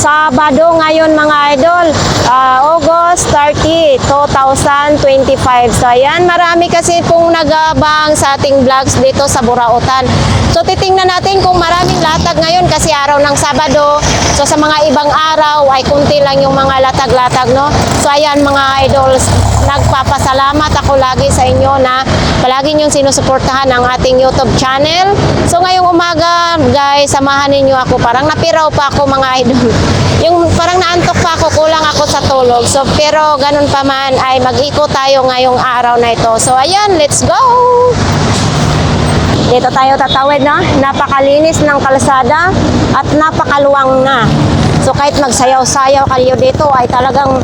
Sabado ngayon mga idol, August 30, 2025. So ayan, marami kasi pong nag-abang sa ating vlogs dito sa Burautan. So titingnan natin kung maraming latag ngayon kasi araw ng Sabado. So sa mga ibang araw ay kunti lang yung mga latag-latag, no? So ayan mga idols, nagpapasalamat ako lagi sa inyo na palagi niyong sinusuportahan ang ating YouTube channel. So ngayong umaga, guys, samahan ninyo ako. Parang napiraw pa ako mga idol. Yung parang naantok pa ako, kulang ako sa tulog. So pero ganun pa man ay mag-ikot tayo ngayong araw na ito. So ayan, let's go! Dito tayo tatawid na. Napakalinis ng kalsada at napakaluwang na. So kahit magsayaw-sayaw kayo dito ay talagang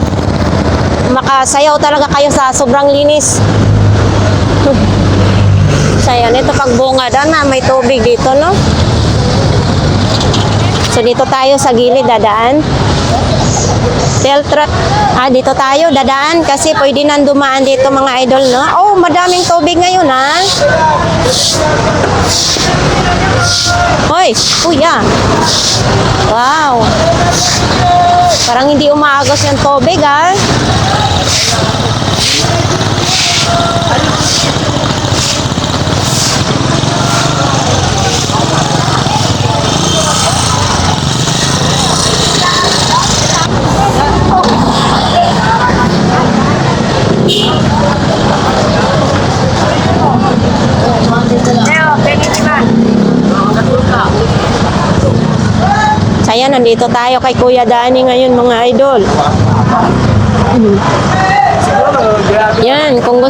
makasayaw talaga kayo sa sobrang linis. So ayan, ito pagbungad na may tubig dito, no? So dito tayo sa gilid dadaan. Dito tayo dadaan kasi pwede nang dumaan dito mga idol, no? Oh, madaming tubig ngayon, ha? Hoy, kuya. Wow. Parang hindi umaagos yung tubig, ha? Ayan, nandito tayo kay Kuya Danny ngayon mga idol. Yan, kung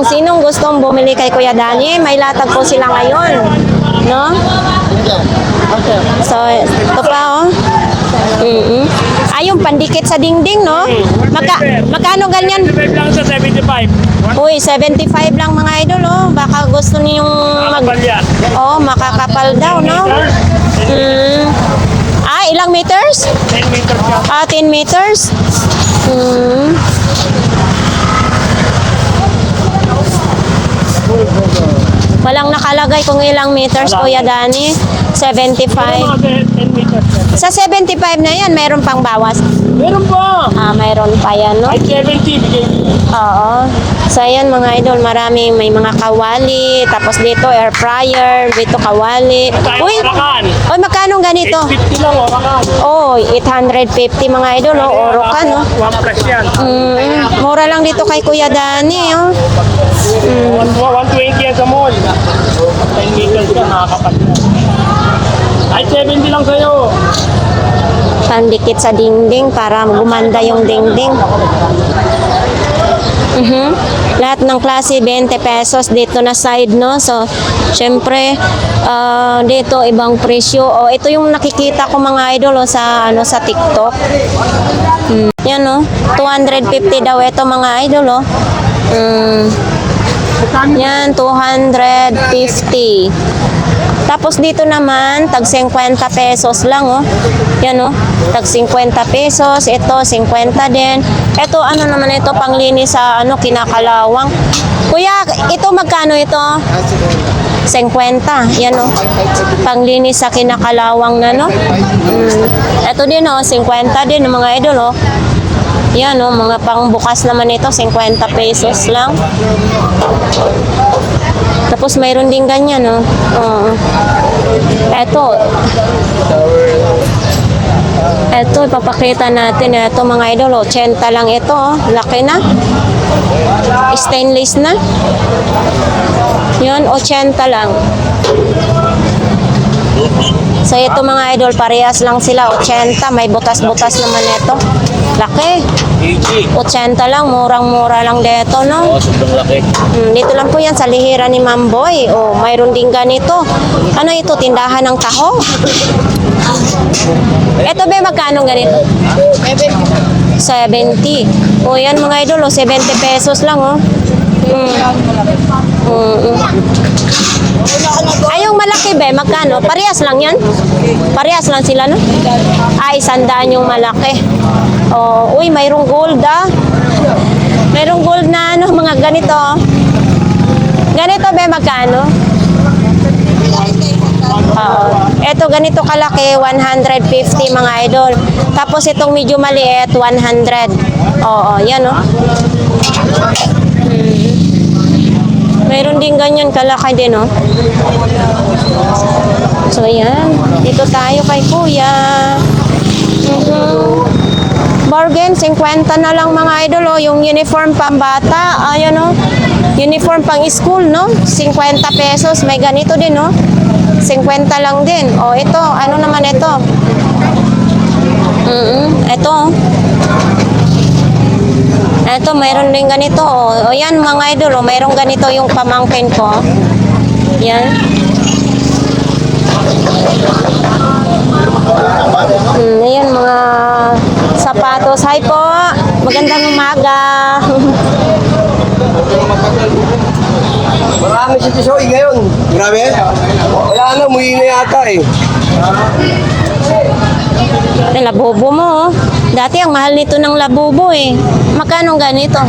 sinong gustong bumili kay Kuya Danny, may latag po sila ngayon, no? So, ito pa, oh. Yung pandikit sa dingding, no? Magkano ganyan? 75 lang sa 75. Uy, 75 lang mga idol, oh. Baka gusto niyong makakapal daw, no? Ilang meters? 10 meters ka. 10 meters? Walang nakalagay kung ilang meters, Kuya Danny. 75. 10 meters. Sa 75 na yan, mayroon pang bawas. Meron pa. Mayroon pa yan, no? Ay, 70 bigay. Oo. So, ayan mga idol, marami. May mga kawali. Tapos dito, air fryer. Dito, kawali. Uy, magkano ganito? 850 lang, orakan. Oh, 850 mga idol, oh. Orokan, no? One press yan. Mura lang dito kay Kuya Danny, oh. 120 yan sa mall. 10 meters ka, nakakapat na. Ay, 70 lang sa'yo. Pandikit sa dingding para gumanda yung dingding. Lahat ng klase 20 pesos dito na side, no? So, syempre dito ibang presyo. Ito yung nakikita ko mga idol sa sa TikTok. Yan, no? 250 daw ito mga idol, oh. Yan, 250. Tapos dito naman, tag 50 pesos lang, oh. Yan, oh. Tag 50 pesos. Ito, 50 din. Ito, ano naman ito, panglinis sa, kinakalawang. Kuya, ito magkano ito? 50. Yan, oh. Panglinis sa kinakalawang na, no? Ito din, oh. 50 din, mga idol, oh. Yan, oh. Mga pangbukas naman ito, 50 pesos lang. Tapos mayroon din ganyan, no? Ito, ipapakita natin. Ito mga idol, 80 lang ito, oh. Laki na. Stainless na. Yun, 80 lang. So ito mga idol, parehas lang sila, 80. May butas-butas naman ito. Laki. 80 lang, murang-mura lang dito, no? Sobrang laki. Dito lang po yan sa lihiran ni Ma'am Boy. Mayroon din ganito. Ano ito, tindahan ng taho? Ito ba, magkano ganito? 70. Yan mga idol, 70 pesos lang, oh. Yung malaki ba, magkano? Parehas lang yan? Parehas lang sila, no? 100 yung malaki. Uy, mayroong gold, Mayroong gold na, mga ganito. Ganito ba, magkano? Oo. Ito ganito kalaki, 150 mga idol. Tapos itong medyo maliit, 100. Oo, yan oh. Meron din ganyan kalaki din oh. So yan, dito tayo kay kuya. Bargain, 50 na lang mga idol oh. Yung uniform pambata, ayan oh. Uniform pang school no, 50 pesos. May ganito din no, 50 lang din. Oh, ito, ano naman ito? Ito. Ito, mayroon din ganito. O yan mga idol, mayroong ganito yung pamangkin ko. Yan. Ayan mga sapatos. Hi po. Magandang umaga. Marami si Tisoy ngayon. Grabe? Wala na, umuwi na yata eh. Ay, labubo mo. Dati ang mahal nito ng labubo eh. Magkano ganito?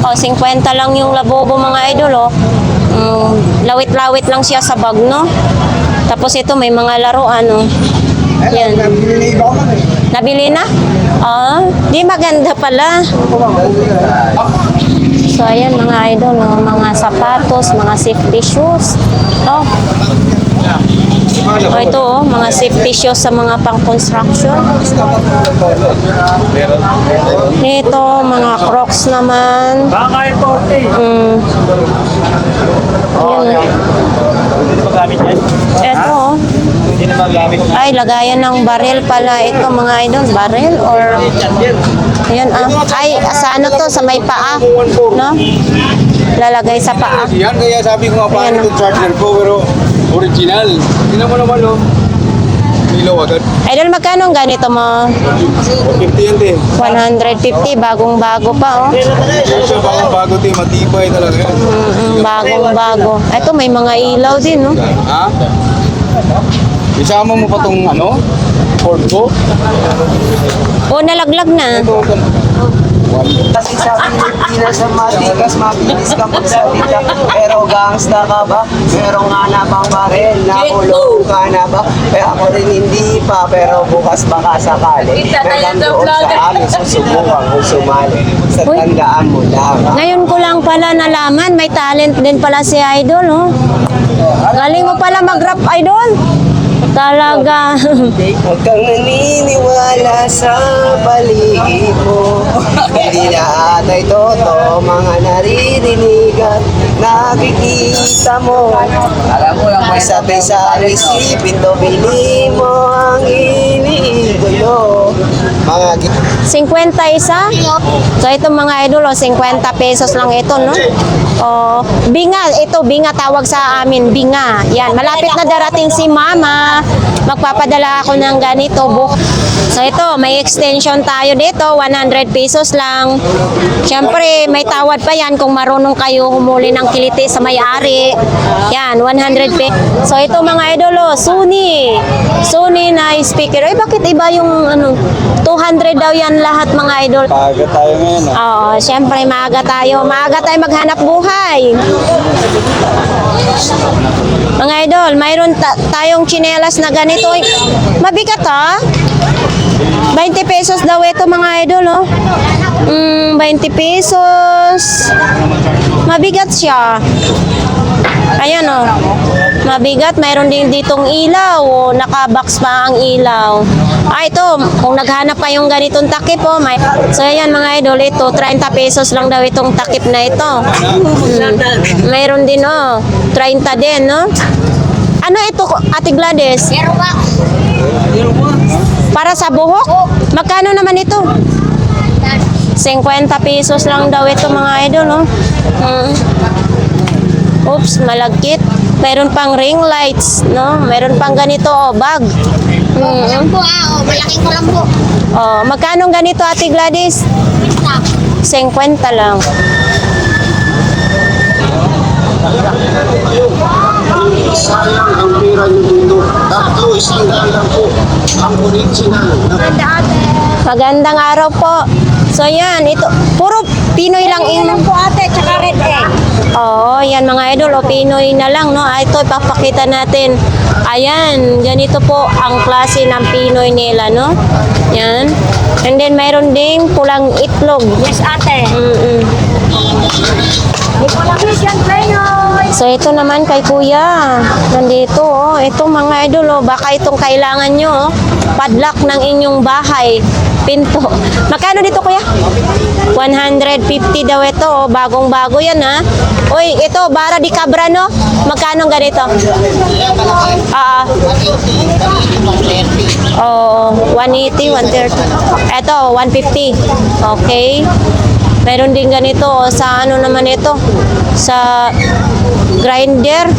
O, 50 lang yung labubo mga idol oh. Lawit-lawit lang siya sa bag no. Tapos ito may mga laruan oh. Yan. Nabili na? Di maganda pala. So, ayan mga idol, mga sapatos, mga safety shoes. Oh. Ito oh, mga safety shoes sa mga pang-construction. Ito, mga Crocs naman. Baka yung 40. Ayan. Hindi na magamit yan. Ito oh. Hindi na magamit. Ay, lagayan ng baril pala. Ito mga idol, baril or... Ayan ah. Ay, sa ano to? Sa may paa. No? Lalagay sa paa. Yan, kaya sabi ko nga paano Ayan, itong charger ko, pero original. Tingnan mo naman oh. Ilaw agad. Idol, magkano ang ganito mo? 50 yan din. 150, bagong-bago pa oh. Siya bago din, matibay talaga yan. Bagong-bago. Ito, may mga ilaw din no? Ha? Isama mo pa tong ano? Cord ko? O, nalaglag na. Kasi sabi ni Pilipinas sa matigas, mabilis kang magsalita. Pero gangsta ka ba? Pero nga na bang baril? Nakulong ka na ba? Kaya ako rin hindi pa, pero bukas baka sakali. Meron doon sa amin, susubukan kung sumali. Sa tandaan mo lang. Ngayon ko lang pala nalaman, may talent din pala si Idol, oh. Galing mo pala mag-rap, Idol. Talaga. Huwag kang naniniwala sa paligid mo. Hindi lahat ay totoo, mga naririnig at nakikita mo. Alam mo lang, sabi sa isipin to, bili mo ang iniigulo. Mga 50 isa? So ito mga idol, 50 pesos lang ito, no? Binga, ito binga tawag sa amin, binga. Yan, malapit na darating si Mama. Magpapadala ako ng ganito. So ito, may extension tayo dito, 100 pesos lang. Siyempre, may tawad pa yan kung marunong kayo humuli ng kiliti sa may-ari. Yan, 100 pesos. So ito mga idol, Sony. Sony na speaker. Ay, bakit iba yung ano? 200 daw yan lahat mga idol. Paga tayo ngayon ah. Oo, siyempre maaga tayo. Maaga tayo maghanap buhay. Mga idol, mayroon tayong tsinelas na ganito. Ay, mabigat ha? 20 pesos daw ito mga idol, oh. 20 pesos. Mabigat siya. Ayan, oh. Mabigat. Mayroon din ditong ilaw. Oh. Nakabox pa ang ilaw. Ito. Kung naghanap kayong ganitong takip, oh. So, ayan mga idol. Ito, 30 pesos lang daw itong takip na ito. Mayroon din, oh. 30 din, no? Ano ito, Ate Gladys? Para sa buhok? Magkano naman ito? 50 pesos lang daw ito mga idol, no? Oops, malagkit. Meron pang ring lights, no? Meron pang ganito, oh, bag. Lambo malaking lambo. Oh, magkano ganito, Ate Gladys? 50 lang. Sayang ang pera nyo dito. Tatlo, isang lang po. Ang original. Magandang araw po. So yan, ito, puro Pinoy lang Ilan po ate, tsaka red egg. Oo, yan mga idol, o Pinoy na lang, no? Ito, ipapakita natin. Ayan, ganito po ang klase ng Pinoy nila, no? Yan. And then, mayroon ding pulang itlog. Yes, ate. So, ito naman kay kuya. Nandito, oh. Ito mga idol, oh. Baka itong kailangan nyo, oh. Padlock ng inyong bahay. Pinto. Magkano dito, kuya? 150 daw ito, oh. Bagong-bago yan, ha? Uy, ito, Bara di Cabra, no? Magkano ganito? Oh, 180, 130. Ito, 150. Okay. Meron din ganito, oh, sa ano naman ito? Sa grinder.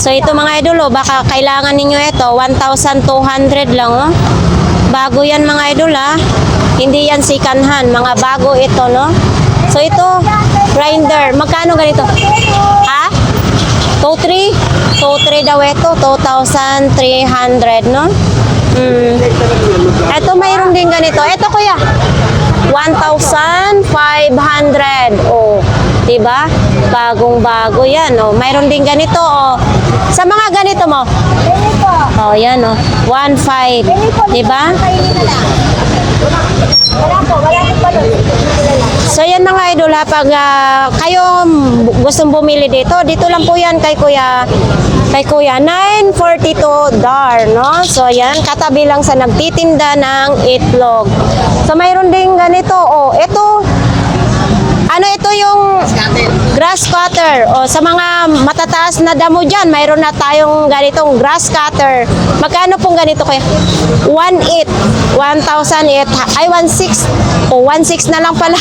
So ito mga idol, oh, baka kailangan ninyo ito, 1,200 lang, oh. Bago yan mga idol, ha. Hindi yan sikanhan, mga bago ito, no. So ito, grinder. Magkano ganito? Ha? 2,300? 2,300 daw ito, 2,300, no. Ito mayroon din ganito. Ito kuya, 1,500. Oh, 'di ba? Bagong-bago 'yan, oh. Mayroon din ganito, oh. Sa mga ganito mo. Oh, 'yan, oh. 1,500, 'di ba? So yan mga idol, ha, pag kayo gustong bumili dito lang po yan kay Kuya 942 dar, no? So yan, katabi lang sa nagtitinda ng itlog. So mayroon din ganito, oh, ito, ano ito yung grass cutter. O sa mga matataas na damo dyan, mayroon na tayong ganitong grass cutter. Magkano pong ganito kaya? 1,800. 1,008. Ay, 1,600. O, 1,600 na lang pala.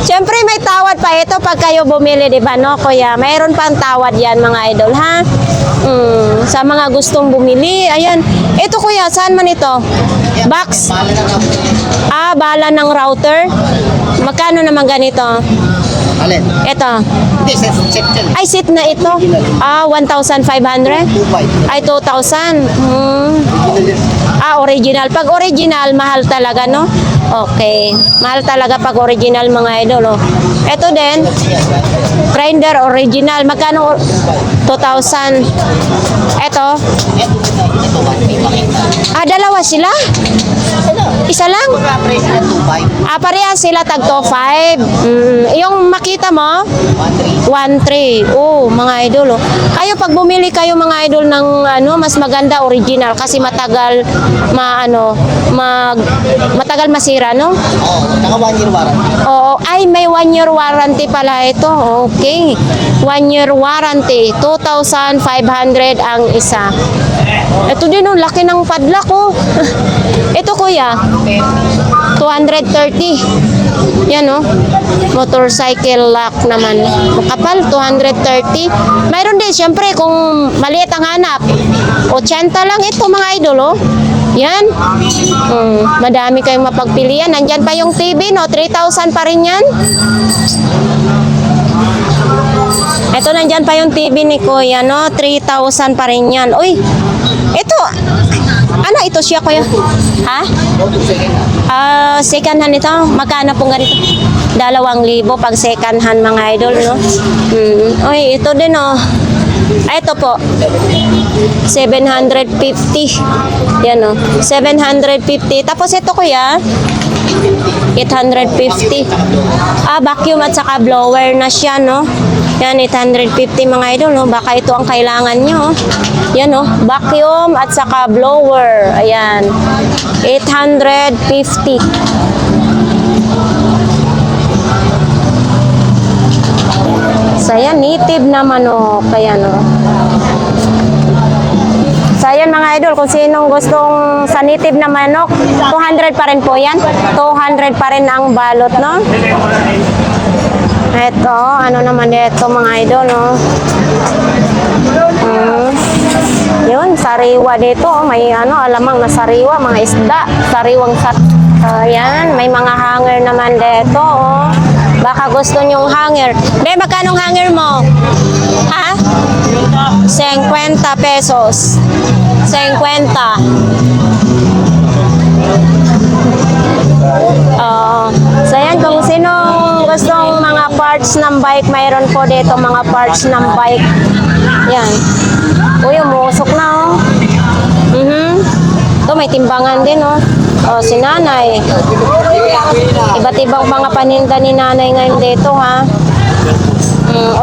Siyempre, may tawad pa ito pag kayo bumili, di ba, no, kuya? Mayroon pang tawad yan, mga idol, ha? Sa mga gustong bumili, ayan. Ito, kuya, saan man ito? Box? Ah, bala ng router. Magkano naman ganito? Alin? Ito. Hindi, set yan. Ay, seat na ito. Ah, 1,500? Ay, 2,000. Ah, original. Pag original, mahal talaga, no? Okay. Mahal talaga pag original, mga idol, oh. Ito din, grinder original. Magkano? 2,000. Ito. Ah, dalawa sila? Isa lang? Ah, parehas sila tag 2,500. Yung makita mo? 1,300. Oh, mga idol, oh. Kayo pag bumili kayo, mga idol, ng ano, mas maganda original kasi matagal matagal masira, no? Oo, naka 1 year warranty. Oo, ay may 1 year warranty pala ito. Okay. 1 year warranty, 2,500 ang isa. Ito din, oh, laki ng padlock, oh. Ito kuya, 230. Yan, oh. Motorcycle lock naman. Kapal, 230. Mayroon din, syempre, kung maliit ang hanap, 80 lang ito, mga idol, oh. Yan. Madami kayong mapagpilian. Nandyan pa yung TV, no? 3,000 pa rin yan. Ito, nandyan pa yung TV ni Kuya, no? 3,000 pa rin yan. Uy, ito, ano ito siya, Kuya? Ha? Second hand ito. Magkano pong ganito? 2,000 pag second hand, mga idol, no? Uy, ito din, oh. Ay, ito po. 750. Yan, oh. 750. Tapos ito, kuya, 850. Ah, vacuum at saka blower na siya, no? Yan, 850, mga idol, no? Baka ito ang kailangan nyo. Yan, no? Vacuum at saka blower. Ayan. 850. So, ayan, native na manok. Kaya, no? So, ayan, mga idol, kung sinong gustong sa native na manok, 200 pa rin po yan. 200 pa rin ang balot, no? Ito, ano naman dito, mga idol, no? Yun, sariwa dito. May ano, alamang na sariwa, mga isda. Sariwang ayan, may mga hanger naman dito, oh. Baka gusto nyong hanger. Be, magkanong hanger mo? Ha? 50 pesos. 50. So yan, kung sinong gustong mga parts parts ng bike, mayroon po dito mga parts ng bike. Yan. Uy, umusok na oh. Ito, may timbangan din oh. Oh, si nanay. Iba't ibang mga paninda ni nanay ngayon dito ha.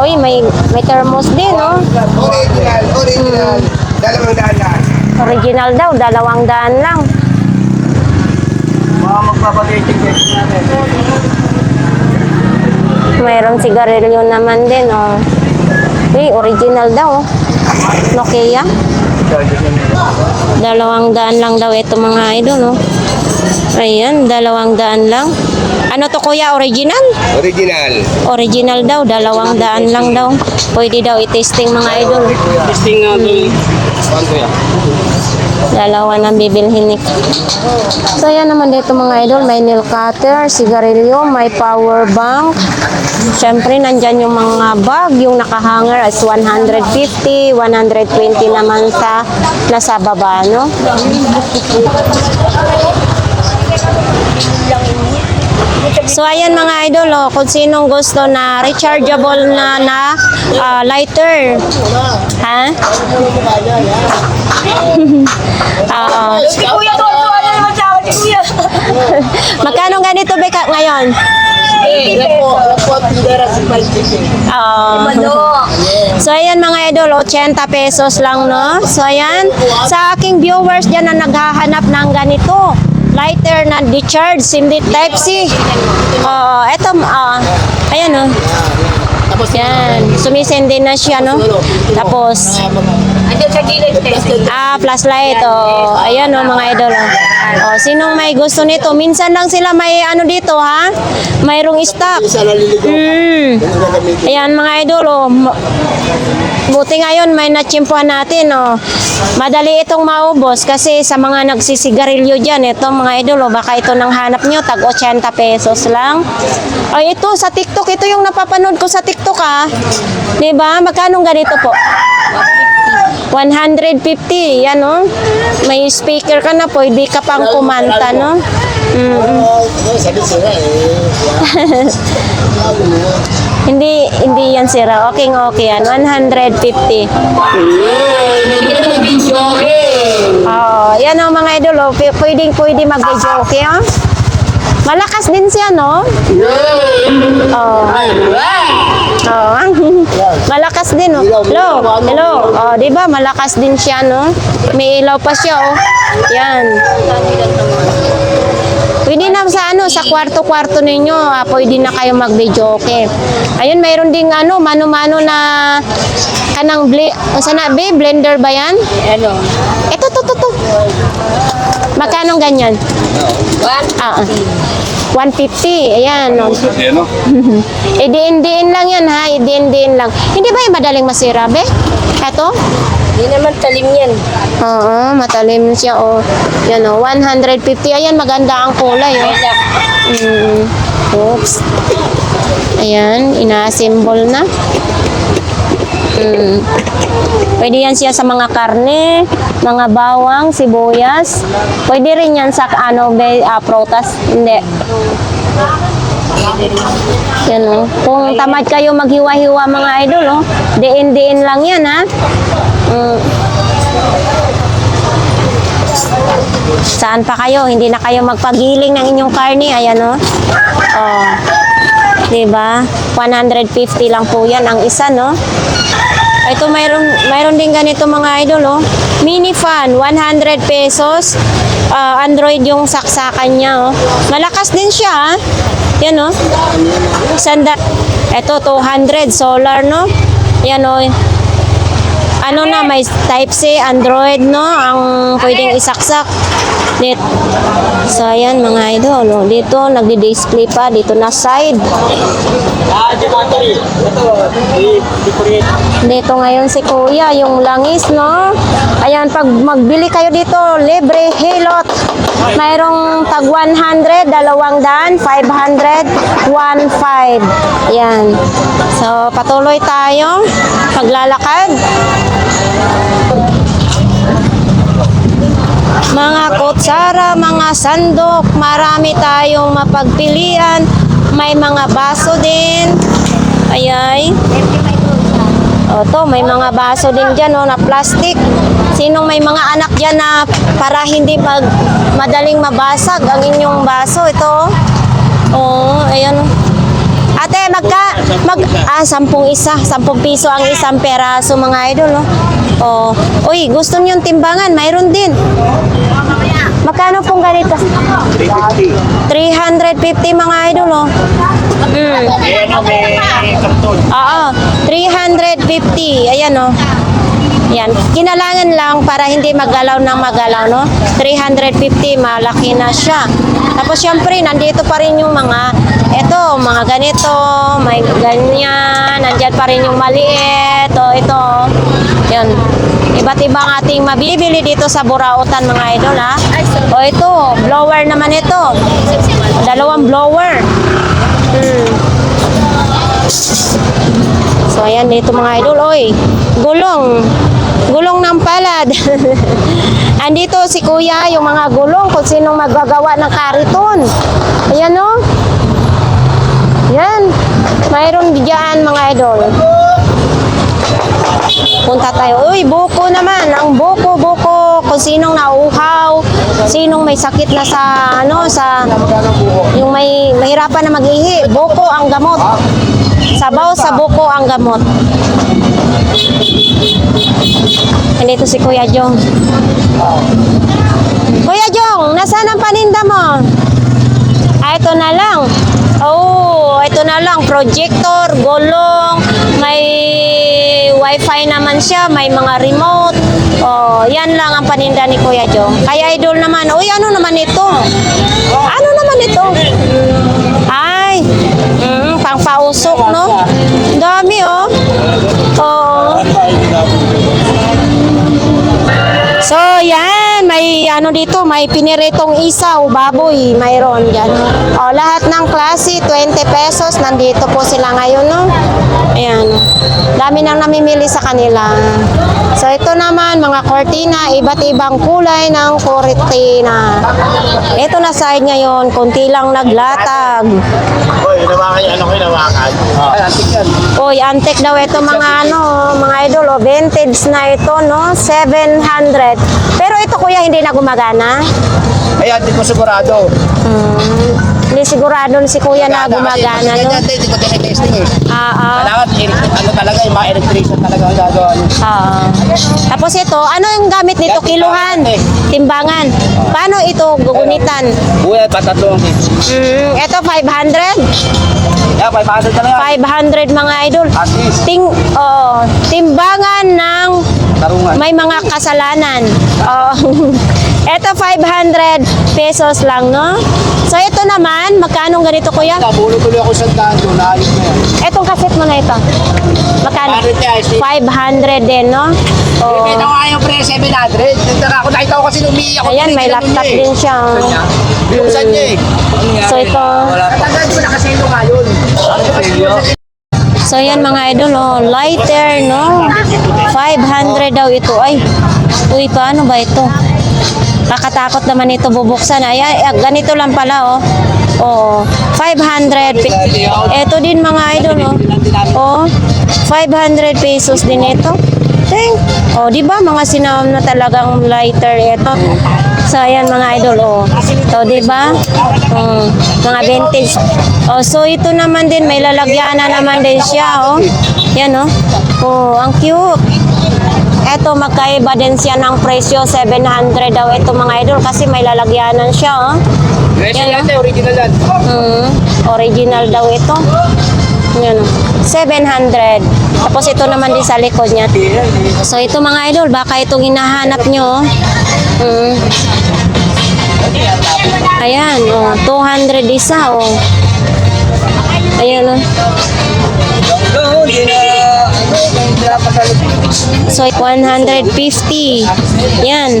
Uy, may thermos din oh. Original. Dalawang daan. Original daw, 200 lang. Mga magpapagating natin. Mayroong sigarilyo naman din oh. Uy, original daw oh. Nokia. 200 lang daw ito mga idol oh. Ayan, 200 lang. Ano to kuya, original? Original. Original daw, 200 lang daw. Pwede daw i-testing mga idol. Testing nga doon. Saan ko yan? Dalawa na bibilhin ni. So yan naman dito mga idol, may nail cutter, sigarilyo, may power bank. Siyempre nandyan yung mga bag, yung nakahanger as 150, 120 naman sa nasa baba, no? So ayan mga idol, oh, kung sinong gusto na rechargeable na lighter. Ha? Magkano ganito Beka ngayon? So ayan mga idol, 80 pesos lang no. So ayan, sa aking viewers dyan na naghahanap ng ganito lighter na di-charge, hindi type C. Eto, ayan o. Yan, sumisindi na siya, no? Tapos, flashlight, ayan o, mga idol. Sinong may gusto nito? Minsan lang sila may ano dito, ha? Mayroong stock. Ayan, mga idol, buti ngayon may natsimpuan natin, madali itong maubos kasi sa mga nagsisigarilyo dyan, ito mga idol, baka ito nang hanap nyo, tag 80 pesos lang. Ito sa TikTok, ito yung napapanood ko sa TikTok ha. Diba? Magkano ganito po? 150. Yan o. May speaker ka na, pwede ka pang kumanta, no? Hindi yan sira. Okay yan. 150. Yan o mga idol. Pwede mag-video. Okay o? Malakas din siya, no? Malakas din, no? Hello. Di ba? Malakas din siya, no? May ilaw pa siya, oh. Yan. Pwede na sa kwarto-kwarto ninyo, pwede na kayo mag-video, okay? Ayun, mayroon ding mano-mano na kanang blender ba yan? Ano? Ito. Magkano ganyan? 150. Ayan. Idiin-diin lang yan ha. Idiin-diin lang. Hindi ba yung madaling masira, be? Ito? Hindi naman talim yan. Oo, matalim siya. Yan 150. Ayan, maganda ang kulay. Oops. Ayan, ina-assemble na. Pwede yan siya sa mga karne, mga bawang, sibuyas. Pwede rin yan sa prutas. Hindi. Yan o. Kung tamad kayo maghiwa-hiwa mga idol, diin-diin lang yan ha. Saan pa kayo? Hindi na kayo magpagiling ng inyong karne. Ayan o. Diba? 150 lang po yan ang isa, no? Ito mayroon din ganito mga idol, mini fan, 100 pesos. Android yung saksakan niya, Malakas din siya, Yan, Ito, 200, solar, no? Yan, may type C, Android, no? Ang pwedeng isaksak. So, ayan mga idol, Dito, nagdi-display pa. Dito na side. Dito ngayon si Kuya, yung langis, no? Ayan, pag magbili kayo dito, libre, hilot. Mayroong tag 100, 200, 500, 1.5. Ayan. So, patuloy tayo. Paglalakad. Mga kutsara, mga sandok, marami tayong mapagpilian. May mga baso din. Ayay. O to, may mga baso din dyan na plastic. Sinong may mga anak dyan na para hindi madaling mabasag ang inyong baso? Ito. Oh, ayan. Ate, 10 isa, 10 piso ang isang peraso mga idol. Oh. Uy, gusto niyong timbangan? Mayroon din. Magkano pong ganito? 350. 350 mga idol. Ayan o, may karton. Oo, 350. Ayan o. Yan. Kinalangan lang para hindi magalaw ng magalaw, no? 350, malaki na siya. Tapos syempre, nandito pa rin yung mga, mga ganito, may ganyan, nandyan pa rin yung maliit, ito. Yan. Iba't ibang ating mabibili dito sa Burautan, mga idol, ha? O ito, blower naman ito. 2 blower. So, ayan dito mga idol. Oy, gulong ng palad. Andito si kuya, yung mga gulong, kung sinong magagawa ng kariton. Ayan o. Yan. Mayroon dyan mga idol. Punta tayo. Uy, buko naman. Ang buko. Kung sinong nauuhaw, sinong may sakit na yung may mahirapan na mag-ihi. Buko ang gamot. Sabaw sa buko ang gamot. Nandito si Kuya Jong. Kuya Jong, nasaan ang paninda mo? Ito na lang. Oh, ito na lang. Projector, gulong, may wifi naman siya, may mga remote. Oh, yan lang ang paninda ni Kuya Jong. Kaya idol naman. Uy, ano naman ito? Ano naman ito? Ay, pangpausok, no? Dami, oh. Oh. So, yan. May dito, may piniritong isaw, baboy, mayroon dyan. O, lahat ng klase, 20 pesos. Nandito po sila ngayon, no? Ayan. Dami nang namimili sa kanila. So, ito naman, mga kortina, iba't ibang kulay ng kortina. Ito na side ngayon, konti lang naglatag. Hoy, hinawakan yung hinawakan. Ay, antik yan. Uy, antik daw ito mga mga idol, vintage na ito, no? 700. Pero ito kuya, hindi na gumagana. Ay, hindi ko sigurado. Hindi sigurado si kuya na gumagana, no? Hindi ko tinetesting eh. Ah. Kailangan, talaga, yung mga electrician talaga ang gagawa niyo. Tapos ito, ano yung gamit nito? Kiluhan, timbangan. Paano ito gugunitan? Kuya, patatlong. Ito 500? Yeah, 500 talaga. 500 mga idol. As is. Timbangan ng Tarungan. may mga kasalanan. Ito 500 pesos lang, no? So ito naman, magkano ganito kuya? Nabulo tuloy ako sa daan doon, naayos na yan. Etong kaset mo na ito. Magkano? 500 din, no? Oh. Ito nga yung pre, 700. Nakita ko kasi umiiyak ako. Ayan, may laptop din siya. Buksan niya eh. So ito. Tagal ko nakasino nga yun. So yan mga idol, lighter, no? 500 daw ito. Ay, uy, paano ba ito? Kakatakot naman ito bubuksan. Ay, ganito lang pala, oh. 500. Ito din mga idol, oh. 500 pesos din ito. Oh, di ba mga sinam na talagang lighter ito. So ayan mga idol, to di ba? Mga vintage. So ito naman din, may lalagyan na naman din siya, Yan, ang cute. Ito, magkaiba din siya ng presyo, 700 daw ito mga idol kasi may lalagyanan siya, Yan, original yan. Original daw ito. Yan, 700. Tapos ito naman din sa likod niya. So ito mga idol, baka itong hinahanap nyo. Ayan, 200 isa, Ayan, So 150. Yan.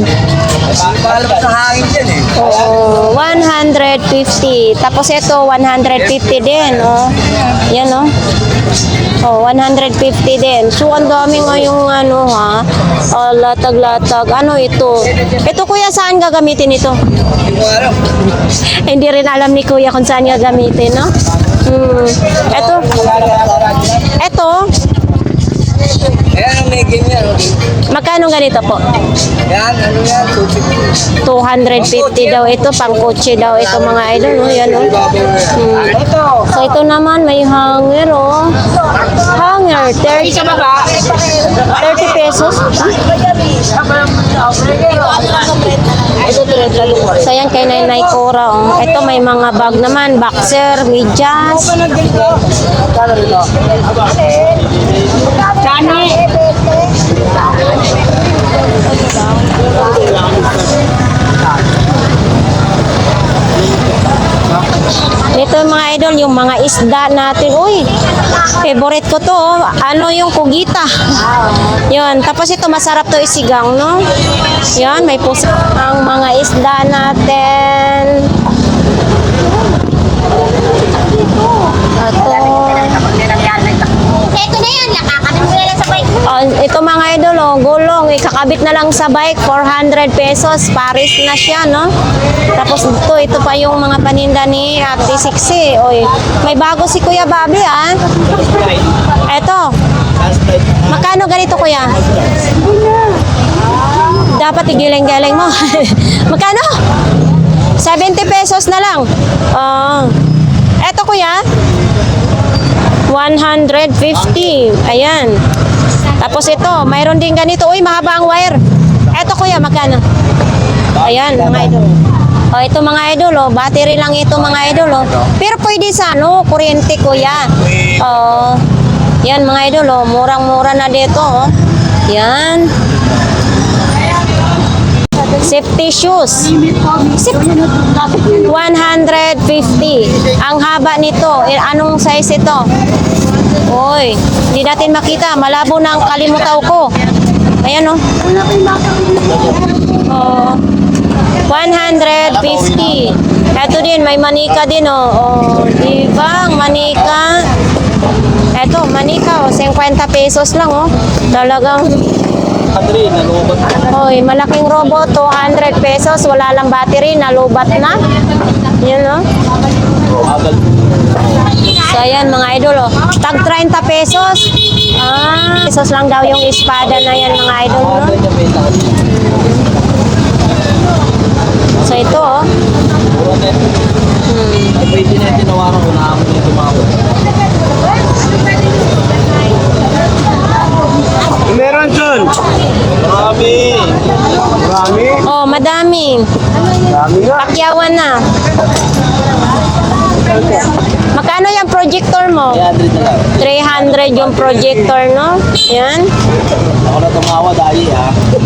150. Tapos ito 150 din, Yan, Oh, 150 din. So, ang dami ngayong ano ha. Latag-latag. Ano ito? Ito kuya, saan gagamitin ito? Hindi rin alam ni kuya kung saan gagamitin, no? Ito. Ito. Ayan ang may game yan. Magkano ganito po? Yan, ano yan? 250 daw ito, pang kotse daw ito mga idol, no? Yan, no? So ito naman may hanger, oh. Hanger, 30 pesos. So yan kay Nanay Cora, oh. Ito may mga bag naman, boxer, medyas. Ito mga idol, yung mga isda natin. Uy, favorite ko to. Oh. Ano yung kugita? Yun. Tapos ito, masarap to isigang, no? Yan, may puso. Ang mga isda natin. Ito na yan, nakakabit mo na lang sa bike. Ito mga idol, oh, gulong, ikakabit na lang sa bike, 400 pesos, Paris na siya, no? Tapos ito pa yung mga paninda ni Ate Siksi. Oy, may bago si Kuya Bobby, ah. Ito, magkano ganito, Kuya? Dapat igiling-giling mo. Magkano? 70 pesos na lang. Eto, Kuya? 150. Ayan. Tapos ito, mayroon din ganito. Uy, mahaba ang wire. Eto kuya, magkano? Ayan, mga idol. O, ito mga idol, oh. Battery lang ito mga idol, oh. Pero pwede sa ano, kuryente kuya. Yan mga idol, oh. Murang-mura na dito, oh. Yan. Safety shoes. 150. Ang haba nito. Anong size ito? Oy, hindi natin makita. Malabo na ang kalimutaw ko. Ayan, oh. 150. Ito din, may manika din, oh. Diba? Ang manika. Ito, manika, oh. 50 pesos lang, oh. Talagang... Oy, malaking robot, 200 pesos, wala lang battery, nalubat na. Yan, no? So, ayan, mga idol, oh. Tag 30 pesos. Pesos lang daw yung espada na yan, mga idol, no? So, ito, oh. Pwede na yung tinawaran ko na ako yung tumawag. Meron dyan. Marami. Marami. Oh, madami. Marami nga. Pakyawan na. Magkano yung projector mo? 300 na lang. 300 yung projector, no? Yan. Ako na tumawa dahil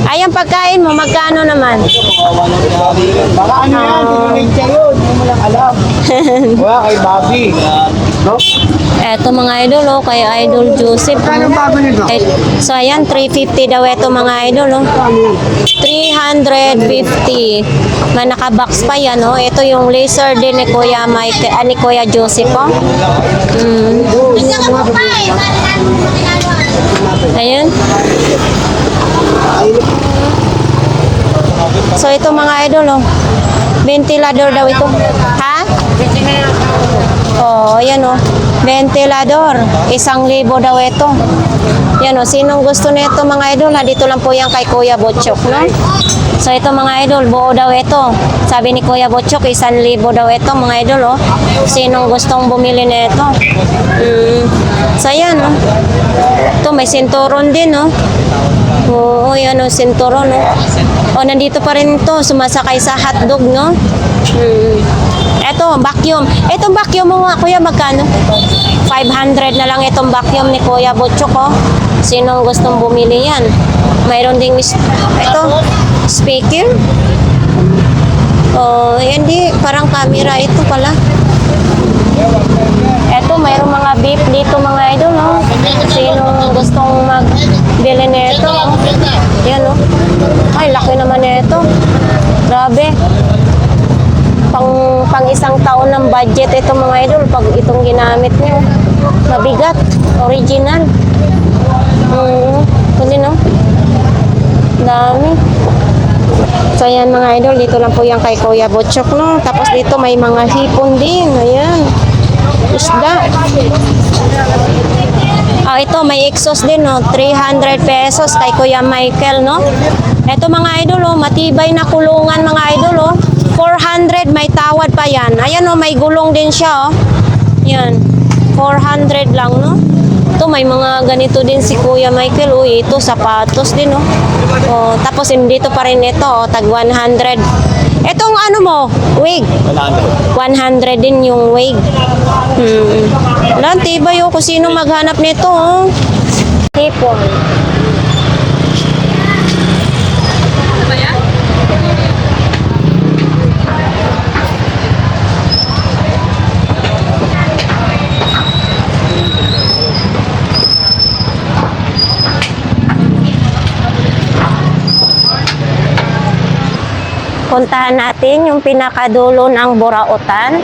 Ay, ang pagkain mo, magkano naman? Tumawa lang dahil. Baka ano yan, tinunay siya yun. Hindi mo lang alam. Wala kay Bobby. No? Eto mga idol, oh, kay Idol Joseph. Kano Bobby nito? So, ayan, 350 daw ito mga idol, oh. 350. May nakabox pa yan, oh. Ito yung laser din ni Kuya Mike, ni Kuya Joseph, oh. Ayan. So, ito mga idol, oh. Ventilador daw ito. Ha? Oh, ayan, oh. Ventilador. 1,000 daw ito. Yan, oh. Sinong gusto nito mga idol? Dito lang po yan kay Kuya Botchok, no? So, ito mga idol, buo daw ito. Sabi ni Kuya Botchok, 1,000 daw ito mga idol, oh. Sinong gustong bumili nito? So, ayan, oh. Ito, may sinturon din, oh. Oo, yan, oh, sinturon, oh. Oh, nandito pa rin to, sumasakay sa hotdog, no? Eto, vacuum. Etong vacuum mo nga, kuya, magkano? 500 na lang itong vacuum ni Kuya Botchok, oh. Sinong gustong bumili yan? Mayroon ding, ito, speaker. Oh, hindi, parang camera ito pala. Eto, mayroong mga beef dito mga idol, no? Sinong gustong magbili nito? Yan, no? Ay, laki naman nito. Grabe. pang isang taon ng budget ito mga idol pag itong ginamit nyo. Mabigat. Original. Kundi no? Dami. So ayan mga idol, dito lang po yan kay Kuya Butchok, no? Tapos dito may mga hipon din. Ayan. Isda. Ito may exhaust din, no? 300 pesos kay Kuya Michael, no? Ito mga idol, oh, matibay na kulungan mga idol, oh. 400 may tawad pa yan. Ayan, oh, may gulong din siya, oh. Yan. 400 lang, no? Ito may mga ganito din si Kuya Michael, oh. Ito sapatos din, oh. Oh, tapos dito pa rin ito, oh, tag 100. Etong ano mo, wig. 100 din yung wig. Wala, tibay, oh, kung sino maghanap nito, oh. Hipon. Puntahan natin yung pinakadulo ng Burautan.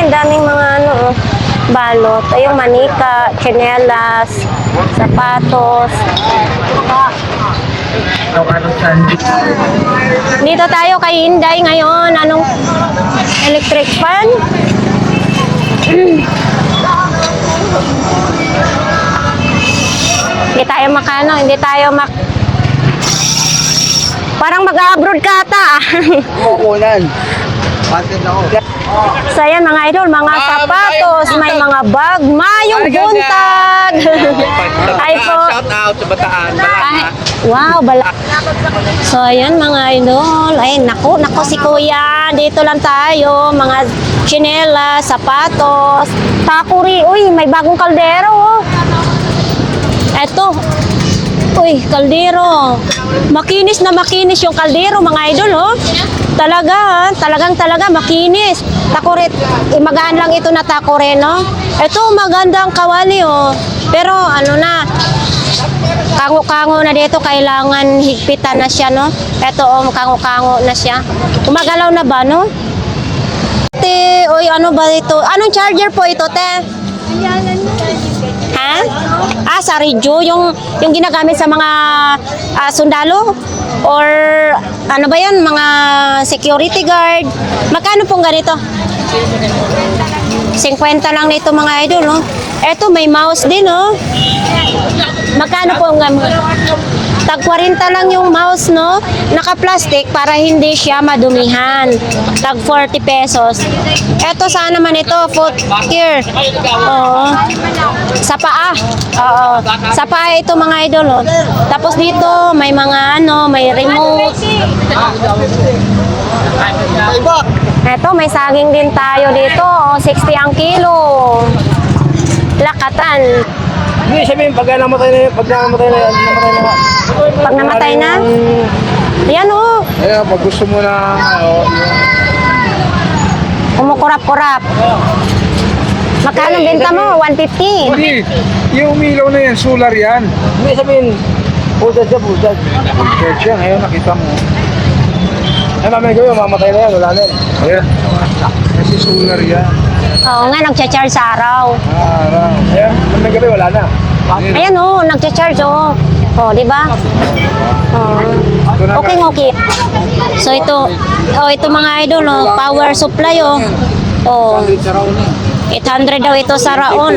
Ang daming mga ano, oh, balot. Ay, yung manika, tsinelas, sapatos. Dito tayo kay Inday ngayon. Anong electric fan? Hindi tayo parang mag-abroad ka ata. Kukunan. Patent ako. So ayan mga idol, mga sapatos, may mga bag, mayong buntag. Ay po. Shout out sa Bataan. Ay, wow, bala. So ayan mga idol, ay naku si Kuya, dito lang tayo, mga tsinelas, sapatos, takuri, uy, may bagong kaldero, oh. Eto, uy, kaldero. Makinis na makinis yung kaldero mga idol, oh. Talagang makinis. Takurit, magaan lang ito na takore, no? Ito, magandang kawali, oh. Pero, ano na, kango-kango na dito, kailangan higpitan na siya, no? Ito, oh, kango-kango na siya. Umagalaw na ba, no? Te, oy, ano ba ito? Anong charger po ito, te? Ha? Sa Ridge, yung ginagamit sa mga sundalo? Or ano ba yan, mga security guard? Magkano pong ganito? 50 lang nito mga idol, no? Eto, may mouse din, no? Magkano po ang tag 40 lang yung mouse, no? Naka-plastic para hindi siya madumihan. Tag 40 pesos. Eto, saan naman ito? Foot care. Oo. Sa paa. Oo. Sa paa ito mga idol, no? Tapos dito, may mga may remote. Eto, may saging din tayo dito. 60 ang kilo. Lakatan. Hindi, sabihin, pag namatay na yan. Pag namatay na? Yan, oh. Ayan, pag gusto mo na, Kumukurap-kurap. Magkano benta mo? 150. Hindi, yung umilaw na yan, solar yan. Hindi, sabihin, budad. Church yan, ayun, nakita mo. Ay, mamaya gawin, mamatay na yan, wala na yan. Ayan, kasi solar yan. Oo nga, nagcha-charge sa araw. Araw. Ayan, mamaya gabi, wala na. Ayan, oh, nagcha-charge, oh. Oh, di ba? Oh. Okay. So ito mga idol, oh, power supply, oh. Oh, 800 daw ito sa Raon.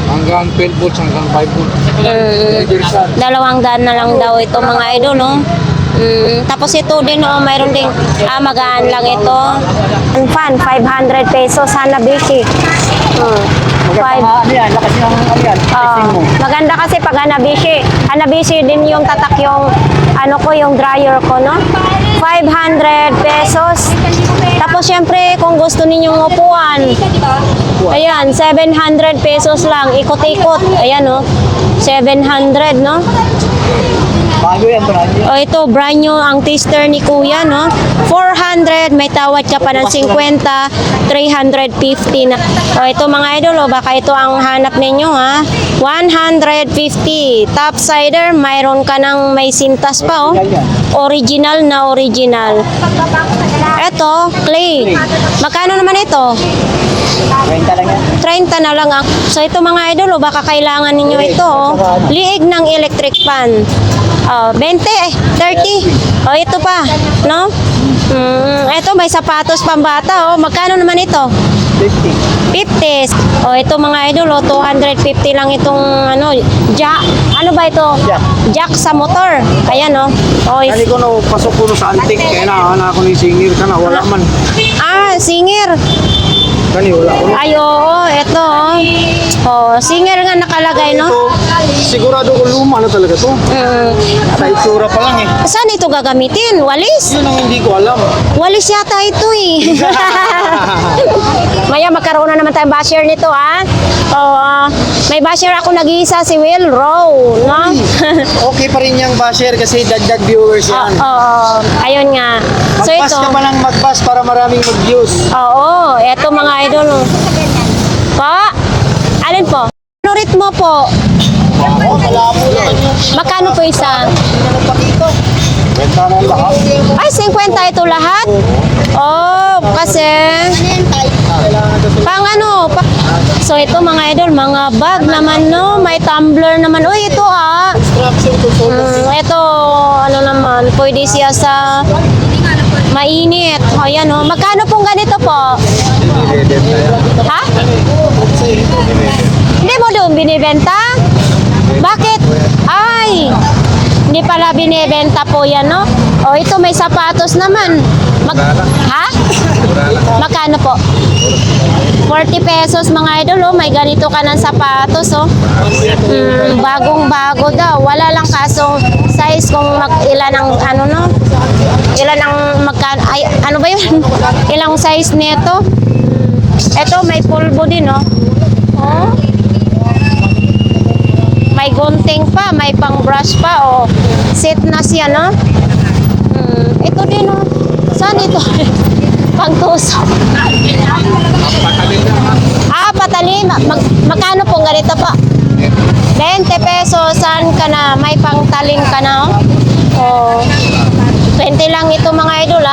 Hanggang 12 volts, hanggang 5 volts. 200 na lang daw ito mga idol, no? Tapos ito din, oh, mayroon ding magaan lang ito. Ang fan, 500 pesos, Hanabishi. Lakas ng Maganda kasi pag Hanabishi. Hanabishi din yung tatak yung yung dryer ko, no? 500 pesos. Tapos syempre, kung gusto ninyong upuan, ayan, 700 pesos lang. Ikot-ikot. Ayan, no? 700, no? Bago yan, brand new. O ito, brand new ang tester ni Kuya, no? 400, may tawad ka pa ng 50, 350 na. O ito mga idol, baka ito ang hanap ninyo, ha? 150. Top sider, mayroon ka ng may sintas pa, oh. Original na original. Ito, clay. Magkano naman ito? 20 lang yan. 30 na lang ang. So ito mga idol, baka kailangan ninyo ito. Liig ng electric fan. 20, 30. Ito pa, no? Ito may sapatos pambata, Magkano naman ito? 50. 50. Ito mga idol, 250 lang itong jack. Ano ba ito? Jack. Jack sa motor. Ayan, Kani ko na pasok ko sa antik, kaya na ako ni singir ka na, wala man. Singer. Kani wala ko. Ay, oo, ito. Singer nga nakalagay, no? Ito, sigurado ko luma na talaga to. Sa itsura pa lang eh. Saan ito gagamitin? Walis? Yun ang hindi ko alam. Walis yata ito eh. Maya magkaroon na naman tayong basher nito, ha? May basher ako nag-iisa, si Will Rowe, no? Okay pa rin yung basher kasi dagdag viewers yan. Ayun nga. So Mag-pass ito. ka pa ng mag-pass para maraming mag-views. Oo, eto mga idol. Po? Alin po? Ano ritmo po? Oo, malabo naman yung Magkano po isa? benta na lahat. Ay, 50 ito lahat? Kasi so ito mga idol, mga bag naman, no? May tumbler naman. Uy, ito Instruction to solve. Ito, ano naman, pwede siya sa mainit. Ayan, magkano pong ganito po? Ha? Hindi mo doon binibenta? Bakit? Ay, hindi pala binibenta po yan, no? Ito may sapatos naman. Ha? Magkano po? 40 pesos mga idol, may ganito ka ng sapatos, bagong-bago daw. Wala lang kasong size kung ilan ang ilan ang magkano, ay, ano ba yun? Ilang size nito? Ito may pulbo din, may gunting pa, may pang brush pa, set na siya, no? Ito din, saan ito? Pangtusok. Patalim. Magkano po ganito po? 20 pesos. Saan ka na? May pangtalim ka na, 20 lang ito mga idol,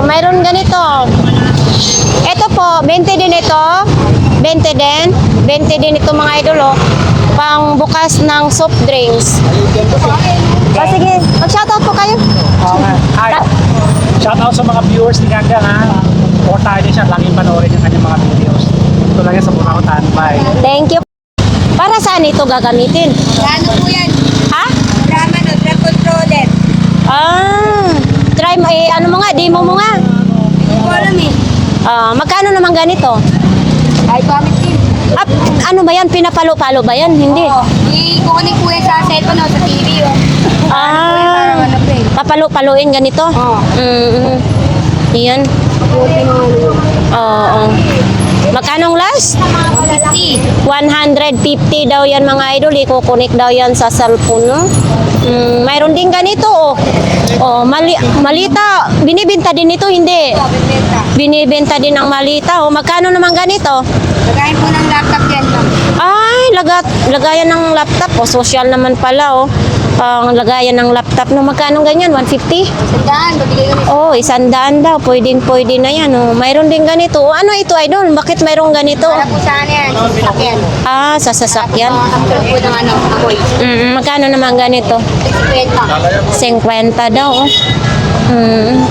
mayroon ganito. Ito po, 20 din ito. 20 din. 20 din ito mga idol, pang bukas ng soft drinks. Sige, mag-shoutout po kayo. Hi. Shout out sa mga viewers ni Ganggang, ha. Portahan niya siya, laging panoorin yung kanyang mga videos. Ito lang yan sa Burautan. Bye. Thank you. Para saan ito gagamitin? Ano po yan? Ha? Drama no, drug controller. Try mo, ano mo nga, demo mo nga. Hindi ko alam eh. Magkano naman ganito? Ay, pamit din. Ano ba yan? Pinapalo-palo ba yan? Hindi. Ikukunin po yan sa cellphone o sa TV. Parang ano po eh. Papalo-paloin ganito? Yan. Oo. Magkanong last? 50. 150 daw yan mga idol. Ikukunik daw yan sa cellphone, no? Mayroon din ganito, malita. Binibenta din ito, hindi. Benta. Binibenta din ang malita, Magkano naman ganito? Lagayin po ng laptop yan, ma'am. Ay, lagayan ng laptop. Social naman pala, Ang lagayan ng laptop, no? Magkano ganyan? 150? Sandaan, babigay ko rin. 100 daw. Pwede na yan, Mayroon din ganito. Ano ito, idol? Bakit mayroong ganito? Para po saan yan? Sasakyan. Sa sasakyan. After po ng apoy. Magkano naman ganito? 50. 50 daw,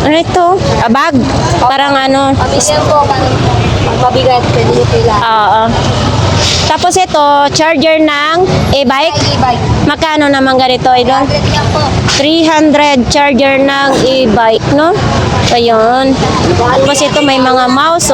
Ano ito? Bag. Parang Pamilya po, ang mabigat, pwede nyo kailangan. Oo. Tapos ito, charger ng e-bike. E-bike. Magkano naman ganito, idol? 100 lang po. 300 charger ng e-bike, no? Ayun. Tapos ito may mga mouse,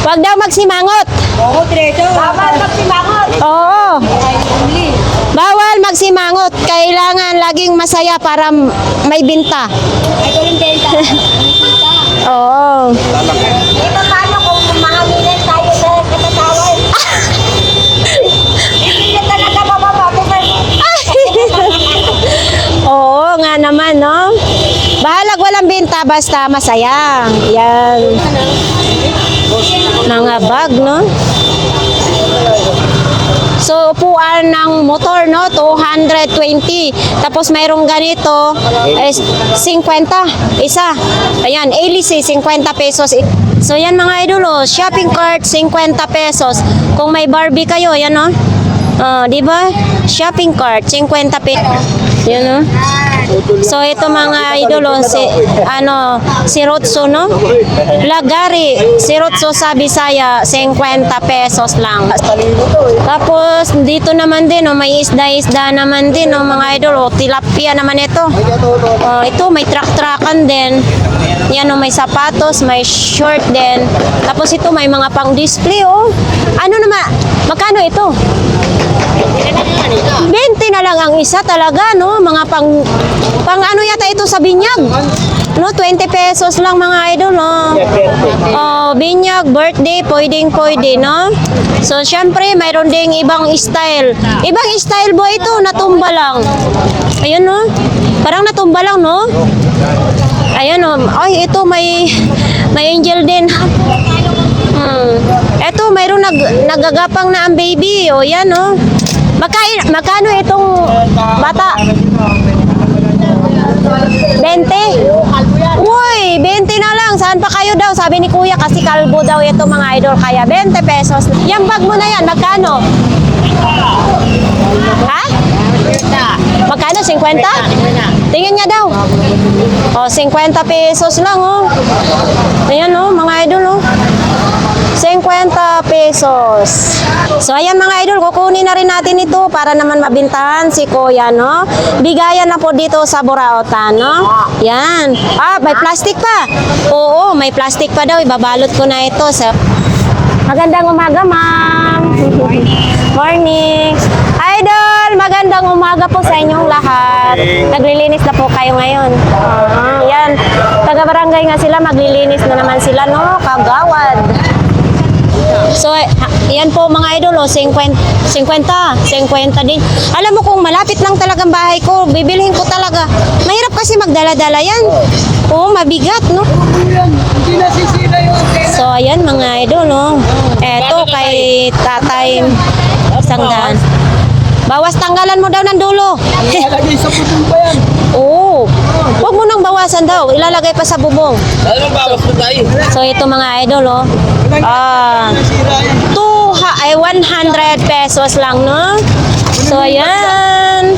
Wag daw magsimangot. Oo, diretso. Bawal magsimangot. Oo. Bawal magsimangot. Kailangan laging masaya para may binta. Ay, ko rin benta. Oo. Paano kung mahanginan tayo sa katatawan? Hindi na talaga mababagusan. Oo nga naman, no? Bahalag walang binta, basta masaya. Yan. Mga bag, no? So, upuan ng motor, no? 220. Tapos, mayroong ganito, 50. Isa. Ayan, hélice, 50 pesos. So, yan mga idol, oh. Shopping cart, 50 pesos. Kung may Barbie kayo, yan, no? Di ba? Shopping cart, 50 pesos. Yan, no? So, ito mga idol, oh, si Rotso, no? Lagari, si Rotso sa Bisaya, 50 pesos lang. Tapos, dito naman din, oh, may isda-isda naman din, oh, mga idol, oh, tilapia naman ito. Ito, may truck-truckan din. Yan, oh, may sapatos, may short din. Tapos, ito, may mga pang-display, oh. Ano naman, magkano ito? 20 na lang ang isa talaga, no? Mga pang ano yata ito sa binyag. No, 20 pesos lang mga idol, no? Oh, binyag, birthday, pwede, no? So, syempre, mayroon ding ibang style. Ibang style bo ito, natumba lang. Ayun, no? Parang natumba lang, no? Ayun, no? Ay, ito, may angel din. Eto, mayroon nagagapang na ang baby. O, yan, no? Magkano itong bata? 20? Uy, 20 na lang. Saan pa kayo daw? Sabi ni kuya kasi kalbo daw ito mga idol. Kaya 20 pesos. Yung bag mo na yan, magkano? Ha? Magkano? 50? Tingin niya daw. O, 50 pesos lang, oh. Ayan, oh, mga idol, oh. 50 pesos. So, ayan mga idol, kukunin na rin natin ito para naman mabintahan si Kuya, no? Bigayan na po dito sa Burautan, no? Yan. Ah, may plastic pa. Oo, may plastic pa daw. Ibabalot ko na ito. So, magandang umaga, ma'am. Morning. Idol, magandang umaga po sa inyong lahat. Naglilinis na po kayo ngayon. Yan. Taga-barangay nga sila, maglilinis na naman sila, no? Kagawad. So, yan po mga idol, oh, 50 din. Alam mo kung malapit lang talagang bahay ko, bibilhin ko talaga. Mahirap kasi magdala-dala yan. Oo, mabigat, no? So, ayan mga idol, no? Eto, kay tatay, isang daan. Bawas tanggalan mo daw ng dulo. Ilalagay sa putong pa yan. Oo. Huwag mo nang bawasan daw. Ilalagay pa sa bubong. Ano bawas mo tayo? So, ito mga idol, oh. 100 pesos lang, no? So, ayan.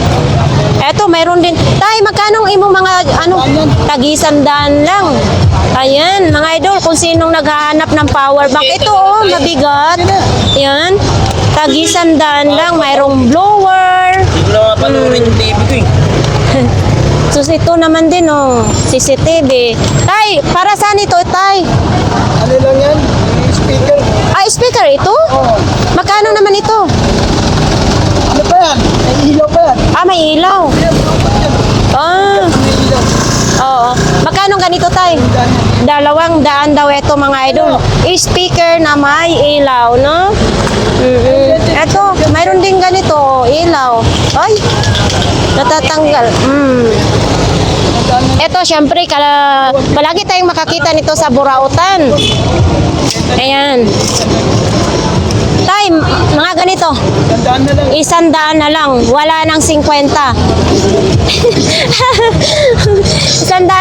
Eto, mayroon din. Tay, magkano imo mga, tag-100 lang. Ayan, mga idol, kung sinong naghahanap ng power bank. Ito, oh, mabigat. Ayan. Tag-100 lang. Mayroong blower. Hindi ko na mapanoorin yung TV ko eh. So, ito naman din, oh. CCTV. Tay, para saan ito, Tay? Ano lang yan? Speaker. Ah, speaker ito? Magkano naman ito? Ano pa yan? May ilaw pa yan. Ah, may ilaw. Ah, May ilaw. oo. Magkano ganito, Tay? 200 daw ito, mga idol. Speaker na may ilaw, no? Ito, mayroon din ganito, ilaw. Ay, natatanggal. Ito, syempre, palagi tayong makakita nito sa Burautan. Ayan. Tay, mga ganito. Tandaan na lang. 100 na lang. Wala nang 50. 100